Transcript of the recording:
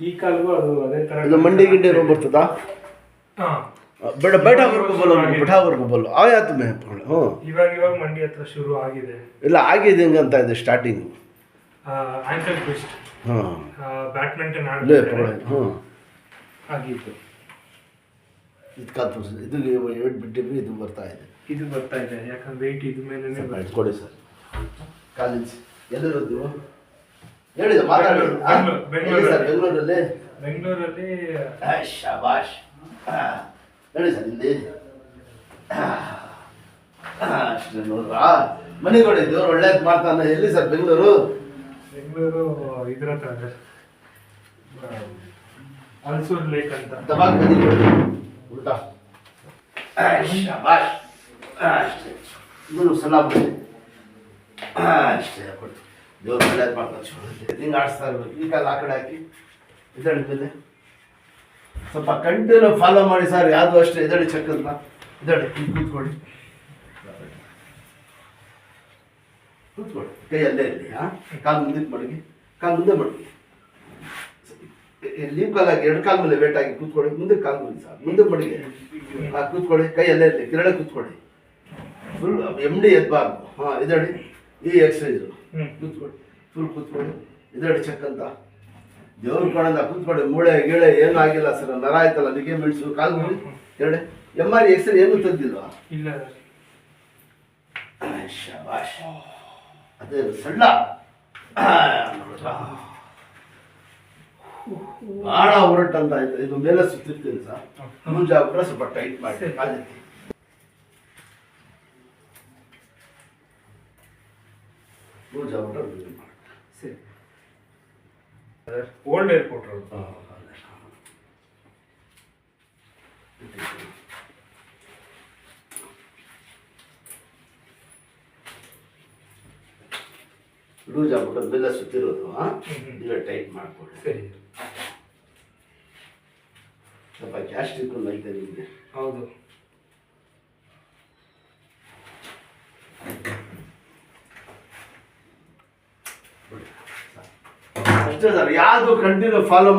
ಈ ಕಾಲ್ಗೂ ಅದು ಅದೇ ತರ ಇದು मंडी गिंडी रो बರ್ತದಾ बैठा वर्ग बोलो बैठा वर्ग बोलो आया तुम्हें हाँ ಇವಾಗ ಮಂಡಿ ಹತ್ರ ಶುರು ಆಗಿದೆ ಇಲ್ಲ ಆಗಿದೆ ಹೆಂಗ ಅಂತ ಇದೆ ಸ್ಟಾರ್ಟಿಂಗ್ ಆಂಕಲ್ ಟ್ವಿಸ್ಟ್ ಬ್ಯಾಡ್ಮಿಂಟನ್ ಲೇ ಆಡ್ತಾರೆ हाँ ಆಗಿತ್ತು ಇದು ಕಾತು ಇದು ವೇಟ್ ಬಿಟ್ಟಿವಿ ಇದು ಬರ್ತಾ ಇದೆ ಇದು ಬರ್ತಾ ಇದೆ ಯಾಕಂದ್ರೆ ವೆಯ್ಟ್ ಇದು ಮೇಲೆನೇ ಸ್ವಲ್ಪ ಕೊಡಿ ಸರ್ ಕಾಲೇಜ್ ಎಲ್ಲಿರೋದು ನೀವು ಹೇಳಿದ ಮಾತಾಡಿ ಬೆಂಗಳೂರಲ್ಲಿ ಬೆಂಗಳೂರಲ್ಲಿ ಶಾಬಾಷ್ ಹೇಳಿ ಸರ್ ಇಲ್ಲಿ ಅಷ್ಟೇ ನೋಡ್ರಾ ಮನೆ ಕೊಡಿ ದೇವ್ರು ಒಳ್ಳೇದು ಮಾಡ್ತಾನೆ ಎಲ್ಲಿ ಸರ್ ಬೆಂಗಳೂರು ಇದ್ರ ಹತ್ರ ಅಲ್ಸೂರ್ ಲೇಕ್ ಅಂತ ದಬಾಕ್ ಬನ್ನಿ ಕೊಡಿ ಉಲ್ಟಾ ಶಾಬಾಷ್ ಅಷ್ಟೇ ಇನ್ನೂ ಸಲ ಬಿಡಿ ಅಷ್ಟೇ ಕೊಡಿ ದೇವ್ರು ಒಳ್ಳೇದು ಮಾಡ್ತಾನೆ ಹಿಂಗೆ ಆಡಿಸ್ತಾ ಇರ್ಬೇಕು ಈ ಕಾಲ ಆ ಕಡೆ ಹಾಕಿ ಇದಳಿ ಮೇಲೆ ಸ್ವಲ್ಪ ಕಂಟಿನ್ಯೂ ಫಾಲೋ ಮಾಡಿ ಸರ್ ಯಾವುದು ಅಷ್ಟೇ ಇದಳಿ ಚೆಕ್ ಅಂತ ಇದಳಿ ಕೂತ್ಕೊಳ್ಳಿ ಕೂತ್ಕೊಳ್ಳಿ ಕೈ ಅಲ್ಲೇ ಇರಲಿ ಹಾಂ ಕಾಲು ಮುಂದಕ್ಕೆ ಮಡಗಿ ಕಾಲು ಮುಂದೆ ಮಡಗಿ ಲೀವ್ ಕಾಲಾಗಿ ಎರಡು ಕಾಲ ಮೇಲೆ ವೇಟ್ ಆಗಿ ಕೂತ್ಕೊಳ್ಳಿ ಮುಂದೆ ಕಾಲು ಮಡಗಿ ಸರ್ ಮುಂದೆ ಮಡಗಿ ಕೂತ್ಕೊಳ್ಳಿ ಕೈ ಅಲ್ಲೇ ಇರಲಿ ಕೆರಳೆ ಕೂತ್ಕೊಳ್ಳಿ ಫುಲ್ ಎಮ್.ಡಿ ಎದ್ಬಾರ್ದು ಹಾಂ ಇದಳಿ ಈ ಎಕ್ಸಸೈಸು ಕೂತ್ಕೊಳ್ಳಿ ಫುಲ್ ಕೂತ್ಕೊಳ್ಳಿ ಇದಳಿ ಚೆಕ್ ಅಂತ ದೇವ್ರ ಕಡೆಯಿಂದ ಕೂತ್ಕೊಳ್ಳಿ ಮೂಳೆ ಗೀಳೆ ಏನೂ ಆಗಿಲ್ಲ ಸರ್ ನರ ಆಯ್ತಲ್ಲ ನಿಗೆ ಮೆಣಸು ಕಾಲು ಮುಡಿ ಎರಡೆ ಎಮ್.ಆರ್. ಎಕ್ಸ್ರೇ ಏನೂ ತೆಗ್ದಿಲ್ವಾ ಇಲ್ಲ ಶಾಬಾಷ್ ಅದೇ ಸಣ್ಣ ಭಾಳ ಹೊರಟಂತ ಆಯ್ತು ಇದು ಮೇಲೆ ಸುತ್ತಿರ್ತೀನಿ ಸರ್ ಮುಂಜಾಗ್ರೆ ಸ್ವಲ್ಪ ಟೈಟ್ ಮಾಡಿ ಕಾಲಕ್ಕೆ ಮುಂಜಾಗ್ರೆ ಮಾಡಿ ಸರಿ ಓಲ್ಡ್ ಏರ್ಪೋರ್ಟ್ ರೋಡ್ ಲೂಸ್ ಆಗ್ಬಿಟ್ಟು ಬೆಲ್ಲ ಸುತ್ತಿರೋದು ನೀವೇ ಟೈಟ್ ಮಾಡ್ಕೊಳ್ಳಿ ಸರಿ ಸ್ವಲ್ಪ ಗ್ಯಾಸ್ಟ್ರಿಕ್ ಒಂದು ಐತೆ ನಿಮಗೆ ಹೌದು ಅಷ್ಟೇ ಸರ್ ಯಾವುದು ಕಂಟಿನ್ಯೂ ಫಾಲೋ